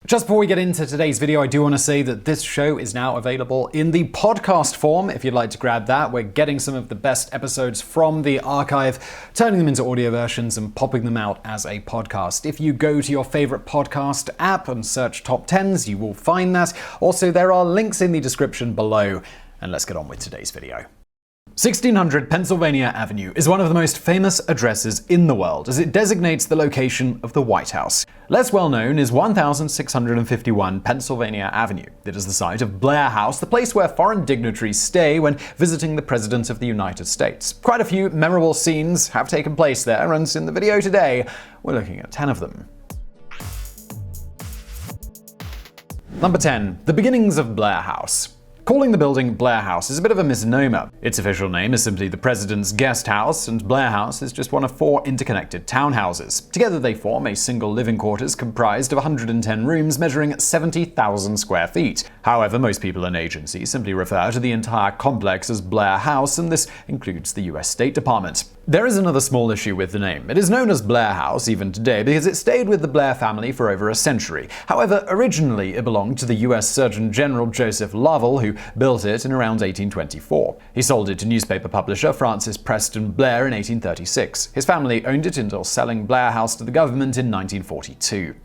Just before we get into today's video, I do want to say that this show is now available in the podcast form. If you'd like to grab that, we're getting some of the best episodes from the archive, turning them into audio versions and popping them out as a podcast. If you go to your favorite podcast app and search TopTenz, you will find that. Also, there are links in the description below. And let's get on with today's video. 1600 Pennsylvania Avenue is one of the most famous addresses in the world, as it designates the location of the White House. Less well known is 1651 Pennsylvania Avenue. It is the site of Blair House, the place where foreign dignitaries stay when visiting the President of the United States. Quite a few memorable scenes have taken place there, and in the video today, we're looking at 10 of them. Number 10. The beginnings of Blair House. Calling the building Blair House is a bit of a misnomer. Its official name is simply the President's Guest House, and Blair House is just one of 4 interconnected townhouses. Together they form a single living quarters comprised of 110 rooms measuring 70,000 square feet. However, most people and agencies simply refer to the entire complex as Blair House, and this includes the US State Department. There is another small issue with the name. It is known as Blair House even today because it stayed with the Blair family for over a century. However, originally it belonged to the US Surgeon General Joseph Lovell, who built it in around 1824. He sold it to newspaper publisher Francis Preston Blair in 1836. His family owned it until selling Blair House to the government in 1942.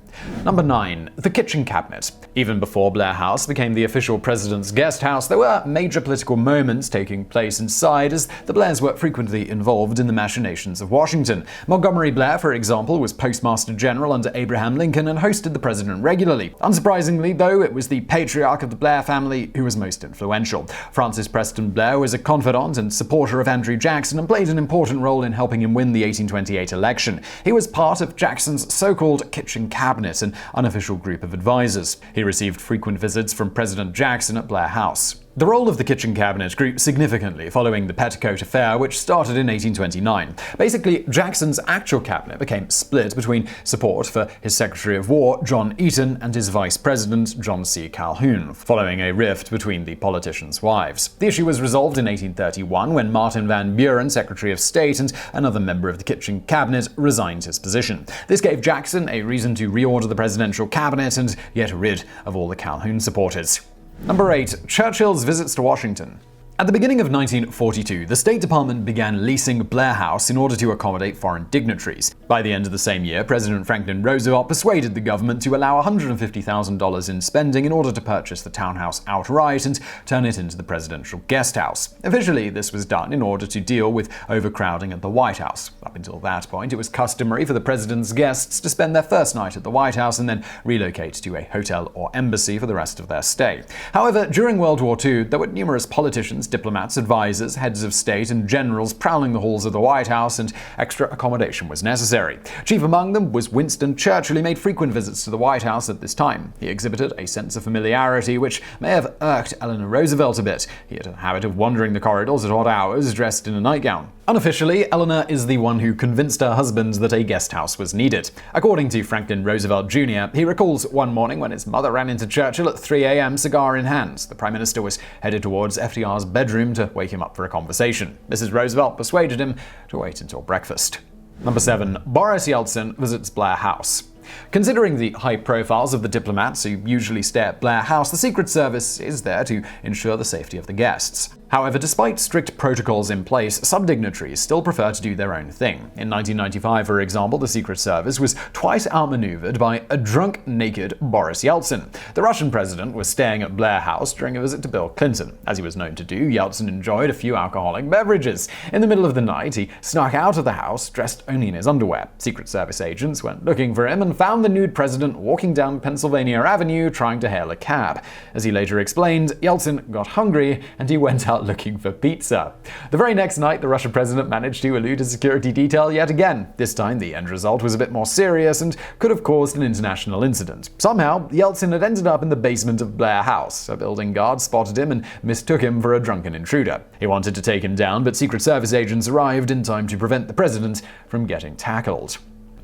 Number 9. The Kitchen Cabinet. Even before Blair House became the official President's Guest House, there were major political moments taking place inside, as the Blairs were frequently involved in the machinations of Washington. Montgomery Blair, for example, was Postmaster General under Abraham Lincoln and hosted the president regularly. Unsurprisingly, though, it was the patriarch of the Blair family who was most influential. Francis Preston Blair was a confidant and supporter of Andrew Jackson and played an important role in helping him win the 1828 election. He was part of Jackson's so-called Kitchen Cabinet, an unofficial group of advisors. He received frequent visits from President Jackson at Blair House. The role of the Kitchen Cabinet grew significantly following the Petticoat Affair, which started in 1829. Basically, Jackson's actual cabinet became split between support for his Secretary of War, John Eaton, and his Vice President, John C. Calhoun, following a rift between the politicians' wives. The issue was resolved in 1831 when Martin Van Buren, Secretary of State, and another member of the Kitchen Cabinet, resigned his position. This gave Jackson a reason to reorder the presidential cabinet and get rid of all the Calhoun supporters. Number 8. Churchill's Visits to Washington. At the beginning of 1942, the State Department began leasing Blair House in order to accommodate foreign dignitaries. By the end of the same year, President Franklin Roosevelt persuaded the government to allow $150,000 in spending in order to purchase the townhouse outright and turn it into the presidential guest house. Officially, this was done in order to deal with overcrowding at the White House. Up until that point, it was customary for the president's guests to spend their first night at the White House and then relocate to a hotel or embassy for the rest of their stay. However, during World War II, there were numerous politicians, diplomats, advisors, heads of state, and generals prowling the halls of the White House, and extra accommodation was necessary. Chief among them was Winston Churchill, who made frequent visits to the White House at this time. He exhibited a sense of familiarity which may have irked Eleanor Roosevelt a bit. He had a habit of wandering the corridors at odd hours, dressed in a nightgown. Unofficially, Eleanor is the one who convinced her husband that a guest house was needed. According to Franklin Roosevelt Jr., he recalls one morning when his mother ran into Churchill at 3 a.m., cigar in hand. The Prime Minister was headed towards FDR's bedroom to wake him up for a conversation. Mrs. Roosevelt persuaded him to wait until breakfast. Number 7. Boris Yeltsin visits Blair House. Considering the high profiles of the diplomats who usually stay at Blair House, the Secret Service is there to ensure the safety of the guests. However, despite strict protocols in place, some dignitaries still prefer to do their own thing. In 1995, for example, the Secret Service was twice outmaneuvered by a drunk, naked Boris Yeltsin. The Russian president was staying at Blair House during a visit to Bill Clinton. As he was known to do, Yeltsin enjoyed a few alcoholic beverages. In the middle of the night, he snuck out of the house, dressed only in his underwear. Secret Service agents went looking for him and found the nude president walking down Pennsylvania Avenue trying to hail a cab. As he later explained, Yeltsin got hungry and he went out looking for pizza. The very next night, the Russian president managed to elude a security detail yet again. This time, the end result was a bit more serious and could have caused an international incident. Somehow, Yeltsin had ended up in the basement of Blair House. A building guard spotted him and mistook him for a drunken intruder. He wanted to take him down, but Secret Service agents arrived in time to prevent the president from getting tackled.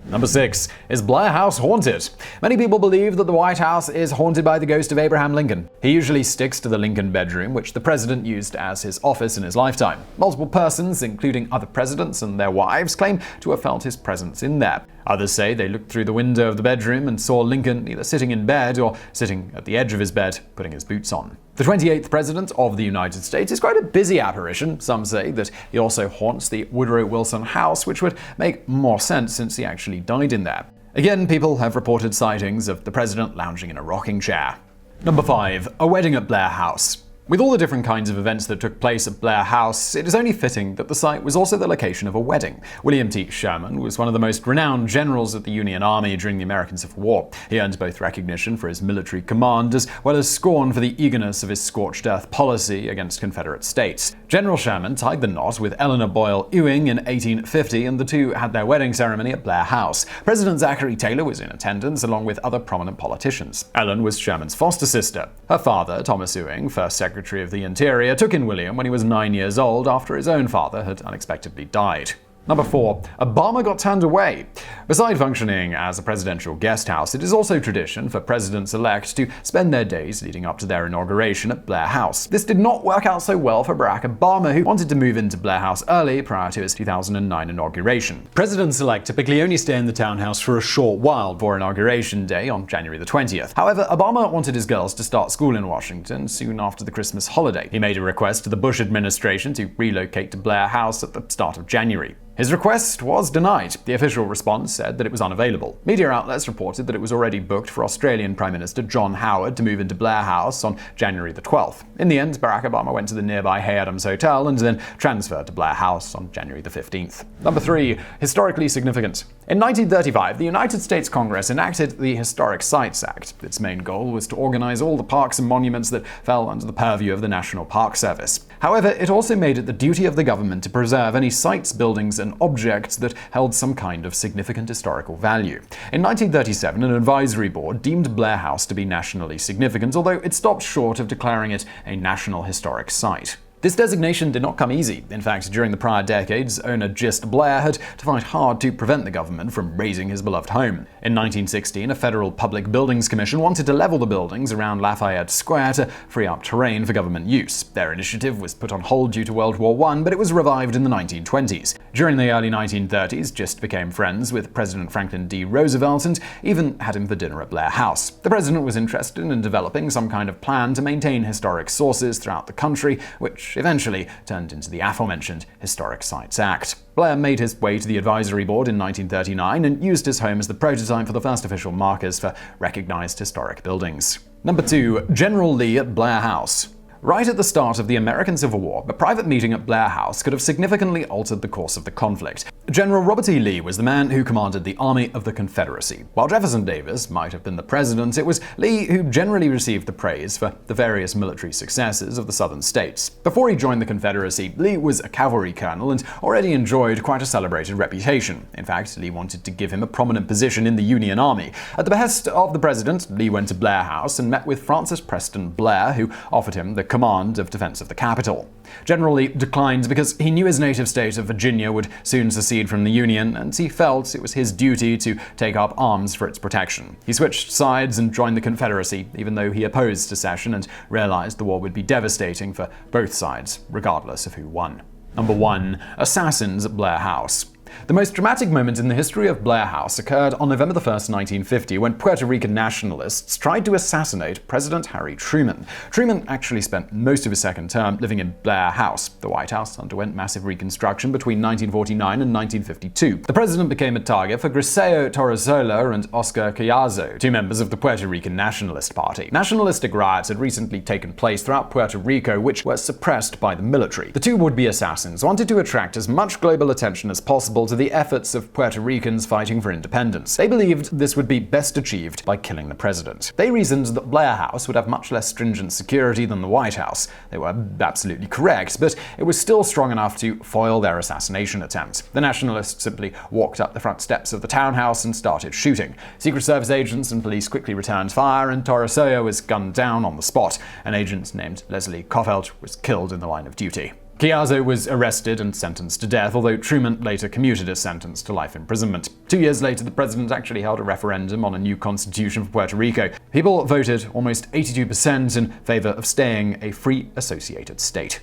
Number 6. Is Blair House haunted? Many people believe that the White House is haunted by the ghost of Abraham Lincoln. He usually sticks to the Lincoln bedroom, which the president used as his office in his lifetime. Multiple persons, including other presidents and their wives, claim to have felt his presence in there. Others say they looked through the window of the bedroom and saw Lincoln either sitting in bed or sitting at the edge of his bed, putting his boots on. The 28th President of the United States is quite a busy apparition. Some say that he also haunts the Woodrow Wilson house, which would make more sense since he actually died in there. Again, people have reported sightings of the president lounging in a rocking chair. Number 5. A wedding at Blair House. With all the different kinds of events that took place at Blair House, it is only fitting that the site was also the location of a wedding. William T. Sherman was one of the most renowned generals of the Union Army during the American Civil War. He earned both recognition for his military command as well as scorn for the eagerness of his scorched earth policy against Confederate states. General Sherman tied the knot with Eleanor Boyle Ewing in 1850, and the two had their wedding ceremony at Blair House. President Zachary Taylor was in attendance along with other prominent politicians. Ellen was Sherman's foster sister. Her father, Thomas Ewing, first Secretary of the Interior, took in William when he was 9 years old after his own father had unexpectedly died. Number 4. Obama got turned away. Beside functioning as a presidential guest house, it is also tradition for presidents-elect to spend their days leading up to their inauguration at Blair House. This did not work out so well for Barack Obama, who wanted to move into Blair House early prior to his 2009 inauguration. Presidents-elect typically only stay in the townhouse for a short while before Inauguration Day on January the 20th. However, Obama wanted his girls to start school in Washington soon after the Christmas holiday. He made a request to the Bush administration to relocate to Blair House at the start of January. His request was denied. The official response said that it was unavailable. Media outlets reported that it was already booked for Australian Prime Minister John Howard to move into Blair House on January the 12th. In the end, Barack Obama went to the nearby Hay Adams Hotel and then transferred to Blair House on January the 15th. Number 3. Historically significant. In 1935, the United States Congress enacted the Historic Sites Act. Its main goal was to organize all the parks and monuments that fell under the purview of the National Park Service. However, it also made it the duty of the government to preserve any sites, buildings, and objects that held some kind of significant historical value. In 1937, an advisory board deemed Blair House to be nationally significant, although it stopped short of declaring it a National Historic Site. This designation did not come easy. In fact, during the prior decades, owner Gist Blair had to fight hard to prevent the government from razing his beloved home. In 1916, a federal Public Buildings Commission wanted to level the buildings around Lafayette Square to free up terrain for government use. Their initiative was put on hold due to World War I, but it was revived in the 1920s. During the early 1930s, Gist became friends with President Franklin D. Roosevelt and even had him for dinner at Blair House. The president was interested in developing some kind of plan to maintain historic sources throughout the country, which eventually turned into the aforementioned Historic Sites Act. Blair made his way to the advisory board in 1939 and used his home as the prototype for the first official markers for recognized historic buildings. Number 2. General Lee at Blair House. Right at the start of the American Civil War, a private meeting at Blair House could have significantly altered the course of the conflict. General Robert E. Lee was the man who commanded the Army of the Confederacy. While Jefferson Davis might have been the president, it was Lee who generally received the praise for the various military successes of the southern states. Before he joined the Confederacy, Lee was a cavalry colonel and already enjoyed quite a celebrated reputation. In fact, Lee wanted to give him a prominent position in the Union Army. At the behest of the president, Lee went to Blair House and met with Francis Preston Blair, who offered him the command of defense of the capital. General Lee declined because he knew his native state of Virginia would soon secede from the Union, and he felt it was his duty to take up arms for its protection. He switched sides and joined the Confederacy, even though he opposed secession and realized the war would be devastating for both sides, regardless of who won. Number 1. Assassins at Blair House. The most dramatic moment in the history of Blair House occurred on November 1, 1950, when Puerto Rican nationalists tried to assassinate President Harry Truman. Truman actually spent most of his second term living in Blair House. The White House underwent massive reconstruction between 1949 and 1952. The president became a target for Griseo Torresola and Oscar Collazo, two members of the Puerto Rican Nationalist Party. Nationalistic riots had recently taken place throughout Puerto Rico, which were suppressed by the military. The two would-be assassins wanted to attract as much global attention as possible to the efforts of Puerto Ricans fighting for independence. They believed this would be best achieved by killing the president. They reasoned that Blair House would have much less stringent security than the White House. They were absolutely correct, but it was still strong enough to foil their assassination attempt. The nationalists simply walked up the front steps of the townhouse and started shooting. Secret Service agents and police quickly returned fire, and Torresola was gunned down on the spot. An agent named Leslie Coffelt was killed in the line of duty. Collazo was arrested and sentenced to death, although Truman later commuted his sentence to life imprisonment. 2 years later, the president actually held a referendum on a new constitution for Puerto Rico. People voted almost 82% in favor of staying a free associated state.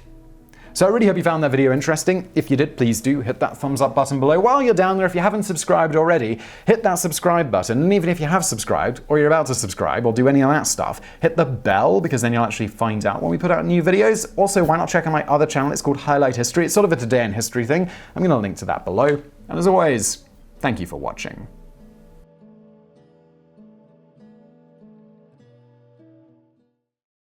So I really hope you found that video interesting. If you did, please do hit that thumbs up button below. While you're down there, if you haven't subscribed already, hit that subscribe button. And even if you have subscribed, or you're about to subscribe, or do any of that stuff, hit the bell, because then you'll actually find out when we put out new videos. Also, why not check out my other channel? It's called Highlight History. It's sort of a today in history thing. I'm going to link to that below. And as always, thank you for watching.